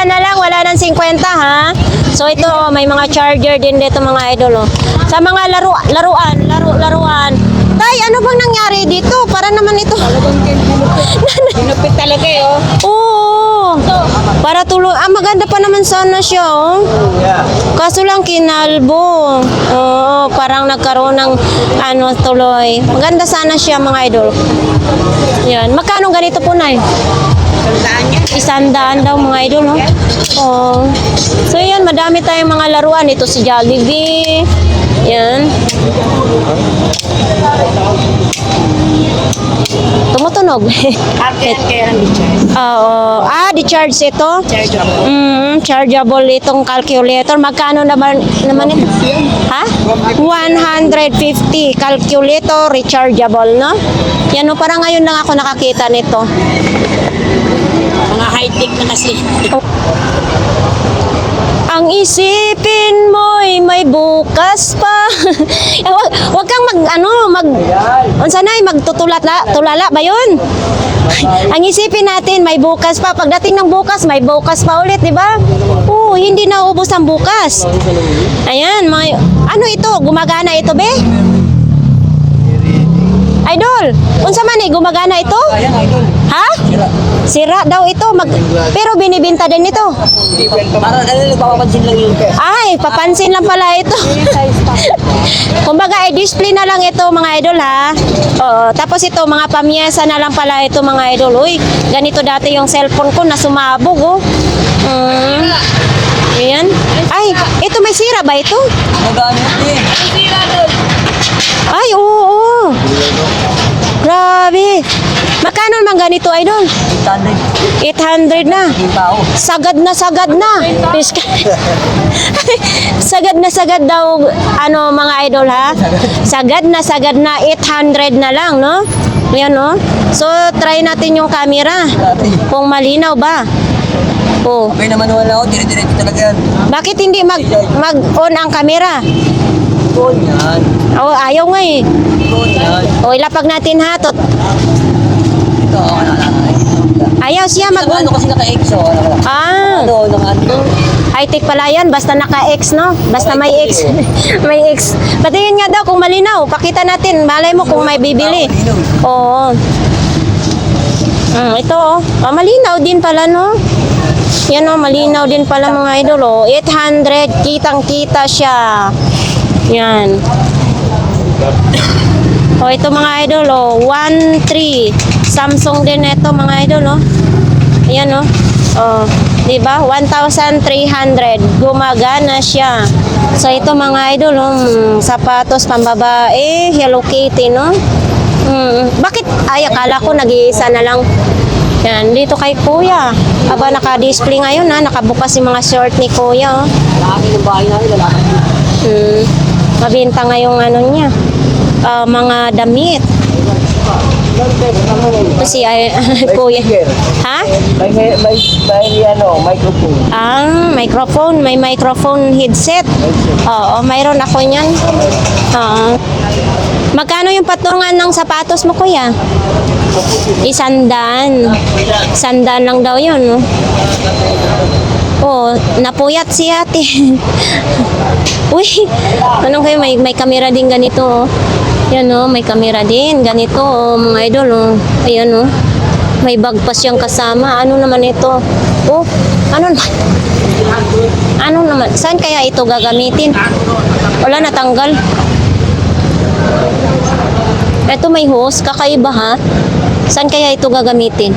na lang. Wala nang 50, ha? So, ito, may mga charger din dito, mga idol, oh. Sa mga laruan. Tay, ano bang nangyari dito? Para naman ito. Pinupit talaga eh, oh. Oo. Para tuloy. Ah, maganda pa naman sana siya, oh. Kaso lang kinalbo. Oo, parang nagkaroon ng tuloy. Maganda sana siya, mga idol. Yan. Magkano ganito po, Nay? 100 daw, mga idol, no? Oh. So, yan. Madami tayong mga laruan. Ito si Jollibee. Yan. Tumutunog. Oo. Di-charge ito? Chargeable itong calculator. Magkano naman ito? Ha? 150 calculator rechargeable, no? Yan o, parang ngayon lang ako nakakita nito. Mga high-tech na kasi. Ang isipin mo'y may bukas pa. Wag kang tulala ba yun? Ang isipin natin, may bukas pa. Pagdating ng bukas, may bukas pa ulit, di ba? Oo, hindi na ubos ang bukas. Ayan, ano ito? Gumagana ito, be? Idol, unsa man gumagana ito? Ha? Sira daw ito. Pero binibenta din ito. Para nagpapapansin lang yun. Ay, papansin lang pala ito. Kumbaga, display na lang ito mga idol ha. Oo, tapos ito, mga pamyesa na lang pala ito mga idol. Uy, ganito dati yung cellphone ko na sumabog oh. Ayan. Ay, ito may sira ba ito? Magamit din. Ay, oo. Grabe. Magkano naman ganito, idol? 800 na. Sagad na. sagad daw, mga idol, ha? Sagad na, 800 na lang, no? Yan, no? So, try natin yung camera. Kung malinaw ba? Oh. Okay naman wala ako, dire-diretso talaga yan. Bakit hindi mag-on ang camera? Doon yan. Oh, ayaw nga eh. Doon yan. O, ilapag natin ha. Ito, Ayaw siya mag-on. Ano kasi naka-X, oh. Ah. Naka-ano. High-tech pala yan, basta naka-X, no? Basta may X. May X. Patingin nga daw kung malinaw. Pakita natin. Malay mo kung may bibili. Oo. Ito, oh. Malinaw din pala, no? Yan, oh. Malinaw din pala, mga idol, oh. 800. Kitang-kita siya. Yan. Oh, ito mga idol, oh. 1.3. Samsung din ito, mga idol, oh. Ayan, oh. Oh, 'di ba? 1,300. Gumagana siya. So ito mga idol, sapatos pambabae, Hello Kitty, no? Bakit? Ay, akala ko nag-iisa na lang. Yan, dito kay Kuya. Aba, naka-display ngayon, ha? Nakabukas yung mga short ni Kuya, oh. Lalaki ng bahay namin, lalaki. Mabenta ngayong niya. Mga damit. Kasi Kuya. Ha? May microphone. Microphone. May microphone headset. Oo, mayroon ako niyan. Oo. Magkano yung patungan ng sapatos mo, Kuya? 100. 100 lang daw yun, no? Oh, napuyat si ate. Uy, anong kayo? May camera din ganito, oh. Yan, oh, may camera din. Ganito, oh, mga idol, oh. Ayan, oh. May bag pa siyang kasama. Ano naman ito? Oh, ano naman? Saan kaya ito gagamitin? Wala, natanggal. Ito may hose. Kakaiba, ha? Saan kaya ito gagamitin?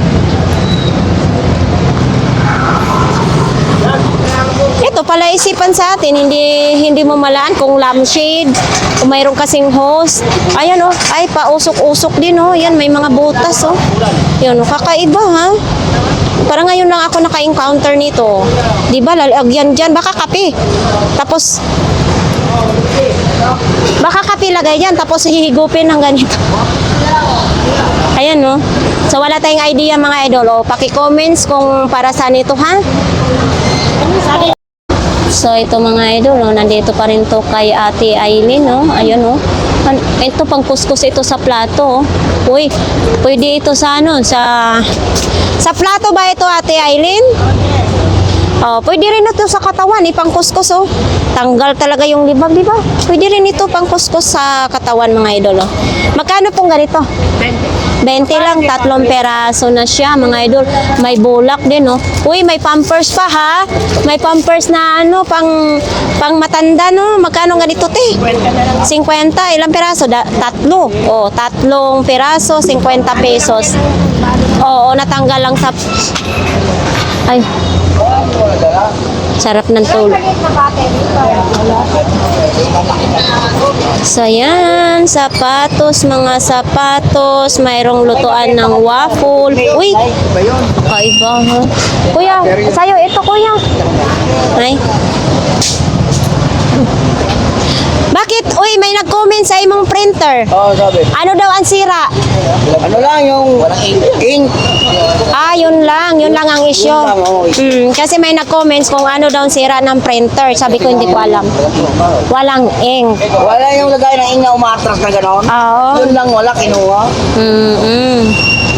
Ito pala isipan sa atin, hindi mo malaan kung lampshade, kung mayroon kasing hose. Ayan, oh, ay pausok-usok din, oh. Yan, may mga butas, oh. Yan, oh, kakaiba, ha? Parang ngayon lang ako naka-encounter nito. Di ba, lalagyan dyan, baka kape. Tapos, baka kape lagay dyan, tapos hihigupin ng ganito. Ayan, no? So, wala tayong idea, mga idol. O, paki-comments kung para saan ito, ha? So, ito mga idol, no? Nandito pa rin to kay Ate Aileen, no? Ayan, no? Ito, pang kuskus ito sa plato, oh. Uy, pwede ito sa sa plato ba ito, Ate Aileen? Oh, pwede rin ito sa katawan, pang kuskus, oh. Tanggal talaga yung libag, di ba? Pwede rin ito pang kuskus sa katawan, mga idol, oh. Magkano pong ganito? 20 lang, 3 peraso na siya, mga idol. May bulak din, oh. Uy, may pampers pa, ha? May pampers na, pang matanda, no? Magkano ganito, te? 50. Ilang peraso? 3. Oh, 3 peraso, 50 pesos. Oo, natanggal lang sa... Ay. Sarap ng tulog. So, yan. Sapatos, mga sapatos. Mayroong lutuan ng waffle. Uy! Kaiba, ha? Kuya, sa'yo. Ito, kuya. Ay. Bakit? Uy, may nag-comment sa imong printer. Oo, sabi. Ano daw ang sira? Ano lang yung ink. Ah, yun lang. Yun lang ang issue. Yun lang, oo. Kasi may nag-comments kung ano daw ang sira ng printer. Sabi ko, hindi ko alam. Walang ink. Wala yung lagay ng ink na umatras na gano'n. Oo. Yun lang, wala kinuha.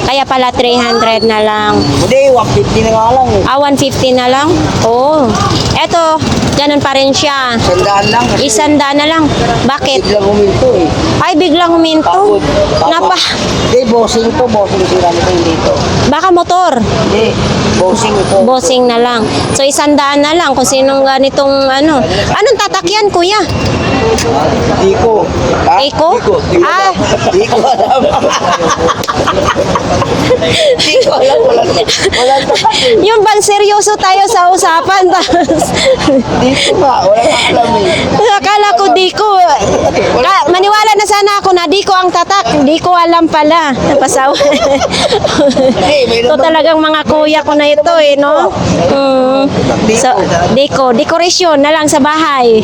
Kaya pala 300 na lang. Hindi, 150 na nga lang. 150 na lang? Oo. Eto, ganun pa rin siya. Sandaan lang. 100 na lang. Bakit? Biglang huminto eh. Ay, biglang huminto. Pagod. Napa, Hindi, bossing to. Bossing sila nito yung dito. baka motor. Hindi, bossing ito. Bossing na lang. So, 100 na lang kung sinong ganitong ano. Anong tatakyan, kuya? Diko. Ha? Diko? Ah. Diko alam. Diko alam. Walang tatak eh. Yung bang seryoso tayo sa usapan. Tapos, Diko ba? Walang alam eh. akala ko di ko. Maniwala na sana ako na di ko ang tatak. Di ko alam pala. Napasawa. Ito talagang mga kuya ko na ito eh, no? So, diko. Dekorasyon na lang sa bahay.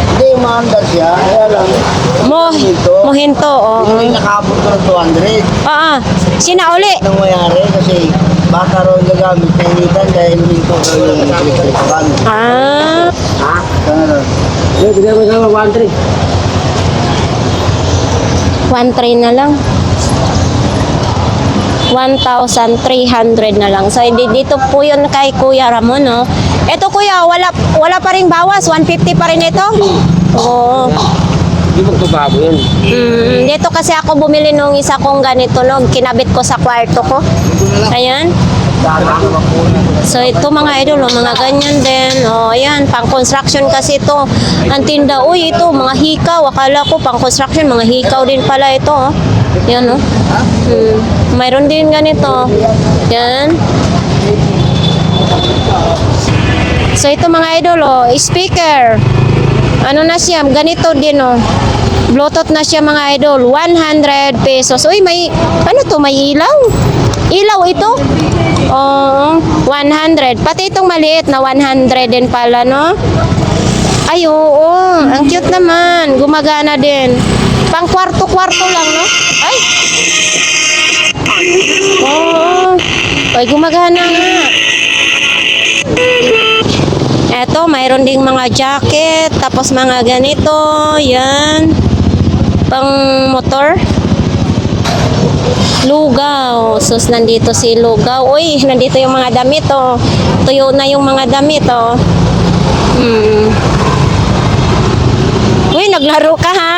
Hindi, maandar siya. Kaya lang. Mohinto, oh. Yung nakabot ko ng 200. Oo. Sina uli. Nang mayari kasi baka raw gagamit na initan dahil huminto daw yung elektrikakan. Ah. Ha? Kano? Bigyan mo sa 1-3. 1,300 na lang. 1,300 na lang. So, dito po yun kay Kuya Ramon, no? Ito, Kuya, wala pa ring bawas. 150 pa rin ito? Oo. Hindi magbabago yun. Dito kasi ako bumili nung isa kong ganito, no? Kinabit ko sa kwarto ko. Ayan. So, ito mga idol, oh, mga ganyan din. Oh, ayan, pang-construction kasi ito. Ang tinda, uy, ito, mga hikaw. Akala ko, pang-construction, mga hikaw din pala ito, oh. Yan, oh. Mayroon din ganito. Yan. So, ito mga idol, oh, speaker. Ano na siya? Ganito din, oh. Bluetooth na siya mga idol. 100 pesos. Uy, may, ano to? May ilaw? Ilaw ito? Oo, 100. Pati itong maliit na 100 din pala, no? Ay, oo. Ang cute naman. Gumagana din. Pang kwarto-kwarto lang, no? Ay! Oo. Ay, gumagana nga. Eto, mayroon ding mga jacket, tapos mga ganito, yan. Pang motor. Lugaw. Sus, nandito si Lugaw. Uy, nandito yung mga damit, oh. Tuyo na yung mga damit, oh. Uy, naglaro ka, ha?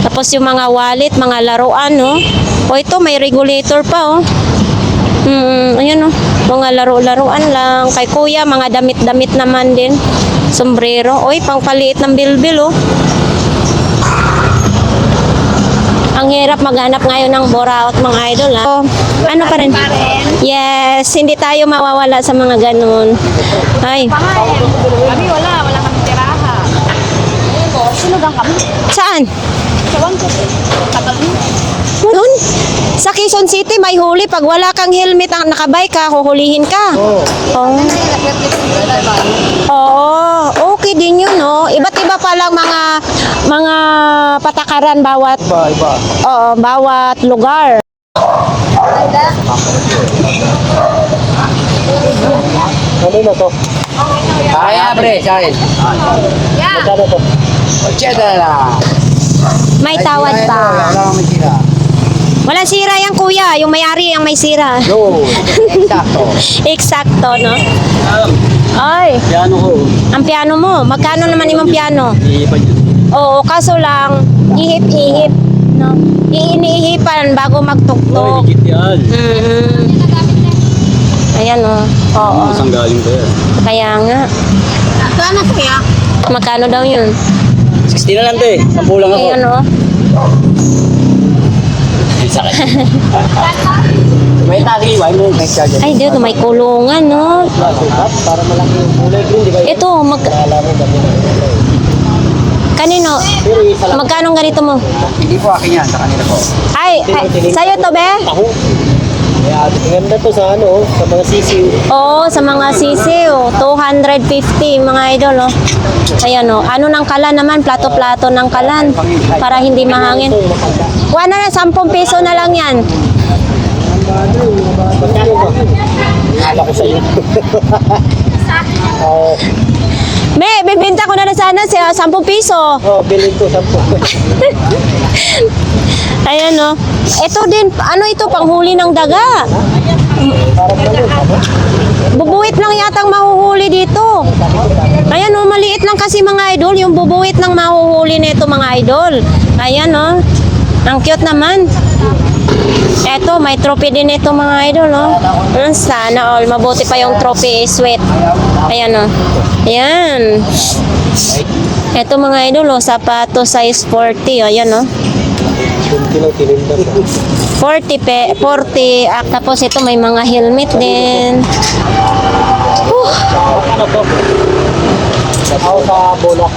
Tapos yung mga wallet, mga laruan, oh. O, ito, may regulator pa, oh. Ayun, oh. Mga laro-laruan lang. Kay kuya, mga damit-damit naman din. Sombrero. Uy, pangpaliit ng bilbil, oh. Ang hirap maghanap ngayon ng buraot, mga idol, ha? So, ano pa rin? Yes, hindi tayo mawawala sa mga ganun. Ay. Kami wala kami tiraha. Sinugang kami. Saan? Sawan ko. Tagal mo. Doon? Sa Quezon City, may huli. Pag wala kang helmet ang nakabay ka, huhulihin ka. Oh. Oo, okay din yun, no? Iba't iba palang mga patakaran bawat Iba. oo, bawat lugar. Ano na to? Kaya, pre, sa akin. Yeah. Magkano to? 80 na lang. May tawad Wala pa. kang may sira. Walang sira yan, kuya. Yung may-ari ang may sira. No, eksakto. Eksakto, no? Ay, Piano ko. ang piano mo. Magkano naman yung piano? Iipan yun. Oo, kaso lang, ihip-ihip. No? Iniihipan bago Oh, magtuktok. legit yan. Ayan, oh. Oo. Saan galing ba yan? Kaya nga. Sana kuya. Magkano daw yun? 60 na lang to eh. 10 lang ako. Ayan, oh. Sakit. May tagi, why mo next charger? Ay, dito may kulungan, no? Para malaki yung kulay green, di ba? Ito, Kanino? Magkano ganito mo? Hindi po akin yan, sa kanila po. Ay, sa'yo to, be? Kaya, ganda to sa ano, sa mga sisiw. Oo, sa mga sisiw. 250, mga idol, oh. Ayan, oh. Ano ng kalan naman? Plato-plato ng kalan. Para hindi mahangin. Kuha na 10 piso na lang yan. Magkano ba? Nala ko sa iyo. Oo. Me, bibenta ko na sana sa 10 piso. Oh, bilhin ko 10. Ayan, oh. Ito din, ano ito, panghuli ng daga. Bubuwit lang yatang mahuhuli dito. Ayan, oh, maliit lang kasi mga idol, yung bubuwit lang mahuhuli nito mga idol. Ayan, oh. Ang cute naman. Eto, may trophy din ito mga idol, oh. Sana all, mabuti pa yung trophy sweet. Ayan, oh. Ayan. Eto mga idol, oh, sapato size 40, oh. Ayan, oh. 40, tapos ito may mga helmet din. Ano to? Ako sa bola.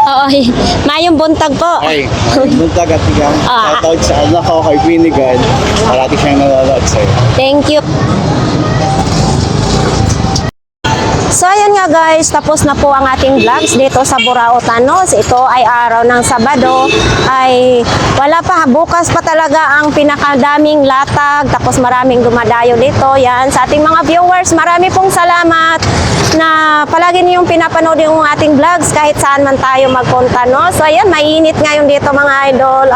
Oo, mayong buntag po. Ay, buntag at tigang. Ah. Shoutout sa anak ko kay Quinigan. Parati siyang nanonood sa'yo. Thank you. So ayan nga guys, tapos na po ang ating vlogs dito sa Buraotanos. Ito ay araw ng Sabado. Ay wala pa, bukas pa talaga ang pinakadaming latag. Tapos maraming dumadayo dito. Yan, sa ating mga viewers, marami pong salamat na palagi niyong pinapanood yung ating vlogs kahit saan man tayo magpunta, no? So ayan, mainit ngayon dito mga idol.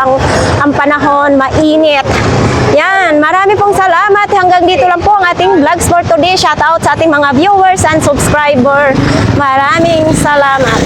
Ang panahon, mainit. Yan, marami pong salamat. Hanggang dito lang po ang ating vlogs for today. Shout out sa ating mga viewers and subscriber. Maraming salamat.